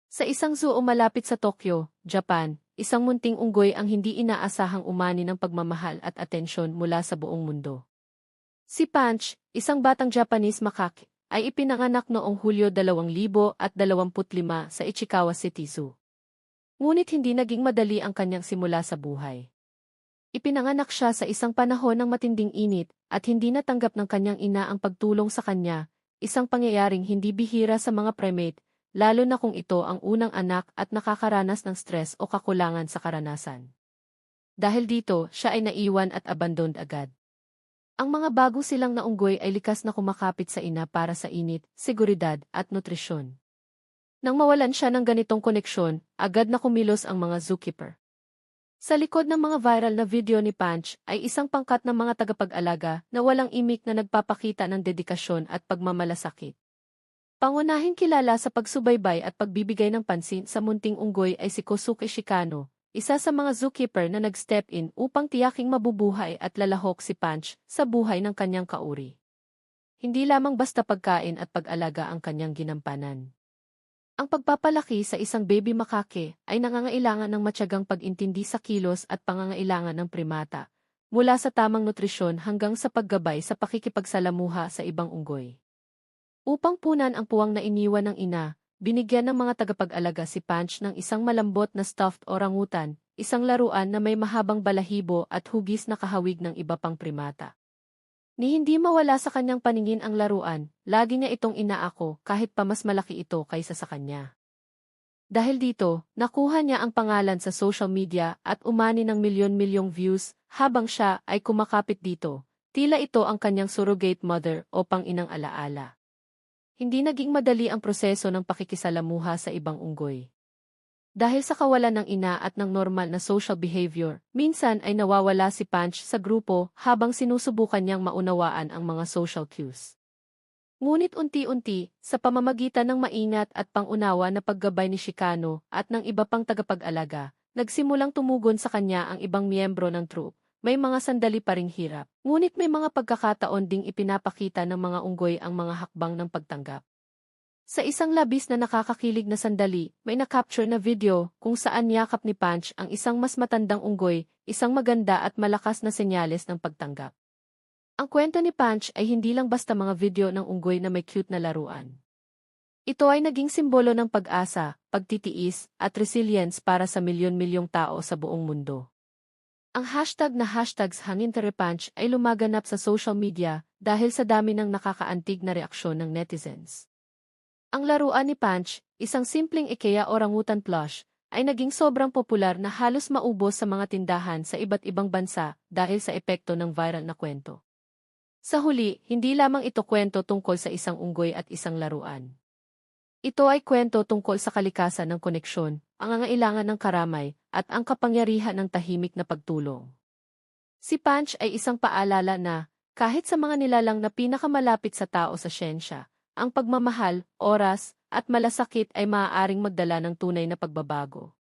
Sa isang zoo malapit sa Tokyo, Japan, isang munting unggoy ang hindi inaasahang umani ng pagmamahal at atensyon mula sa buong mundo. Si Punch, isang batang Japanese macaque, ay ipinanganak noong Hulyo 2025 sa Ichikawa City Zoo. Ngunit hindi naging madali ang kanyang simula sa buhay. Ipinanganak siya sa isang panahon ng matinding init at hindi natanggap ng kanyang ina ang pagtulong sa kanya, isang pangyayaring hindi bihira sa mga primate, lalo na kung ito ang unang anak at nakakaranas ng stress o kakulangan sa karanasan. Dahil dito, siya ay naiwan at abandoned agad. Ang mga bago silang na unggoy ay likas na kumakapit sa ina para sa init, seguridad at nutrisyon. Nang mawalan siya ng ganitong koneksyon, agad na kumilos ang mga zookeeper. Sa likod ng mga viral na video ni Punch ay isang pangkat ng mga tagapag-alaga na walang imik na nagpapakita ng dedikasyon at pagmamalasakit. Pangunahing kilala sa pagsubaybay at pagbibigay ng pansin sa munting unggoy ay si Kosuke Shikano, isa sa mga zookeeper na nag-step in upang tiyaking mabubuhay at lalahok si Punch sa buhay ng kanyang kauri. Hindi lamang basta pagkain at pag-alaga ang kanyang ginampanan. Ang pagpapalaki sa isang baby macaque ay nangangailangan ng matyagang pag-intindi sa kilos at pangangailangan ng primata, mula sa tamang nutrisyon hanggang sa paggabay sa pakikipagsalamuha sa ibang unggoy. Upang punan ang puwang na iniwan ng ina, binigyan ng mga tagapag-alaga si Punch ng isang malambot na stuffed orangutan, isang laruan na may mahabang balahibo at hugis na kahawig ng iba pang primata. Ni hindi mawala sa kanyang paningin ang laruan, lagi niya itong inaako kahit pa mas malaki ito kaysa sa kanya. Dahil dito, nakuha niya ang pangalan sa social media at umani ng milyon-milyong views habang siya ay kumakapit dito. Tila ito ang kanyang surrogate mother o pang-inang alaala. Hindi naging madali ang proseso ng pakikisalamuha sa ibang unggoy. Dahil sa kawalan ng ina at ng normal na social behavior, minsan ay nawawala si Punch sa grupo habang sinusubukan niyang maunawaan ang mga social cues. Ngunit unti-unti, sa pamamagitan ng maingat at pangunawa na paggabay ni Shikano at ng iba pang tagapag-alaga, nagsimulang tumugon sa kanya ang ibang miyembro ng troop. May mga sandali pa ring hirap, ngunit may mga pagkakataon ding ipinapakita ng mga unggoy ang mga hakbang ng pagtanggap. Sa isang labis na nakakakilig na sandali, may na-capture na video kung saan niyakap ni Punch ang isang mas matandang unggoy, isang maganda at malakas na senyales ng pagtanggap. Ang kwento ni Punch ay hindi lang basta mga video ng unggoy na may cute na laruan. Ito ay naging simbolo ng pag-asa, pagtitiis, at resilience para sa milyon-milyong tao sa buong mundo. Ang hashtag na #HangInterePunch ay lumaganap sa social media dahil sa dami ng nakakaantig na reaksyon ng netizens. Ang laruan ni Punch, isang simpleng IKEA orangutan plush, ay naging sobrang popular na halos maubos sa mga tindahan sa iba't ibang bansa dahil sa epekto ng viral na kwento. Sa huli, hindi lamang ito kwento tungkol sa isang unggoy at isang laruan. Ito ay kwento tungkol sa kalikasan ng koneksyon, ang angailangan ng karamay, at ang kapangyarihan ng tahimik na pagtulong. Si Punch ay isang paalala na, kahit sa mga nilalang na pinakamalapit sa tao sa siyensya, ang pagmamahal, oras, at malasakit ay maaaring magdala ng tunay na pagbabago.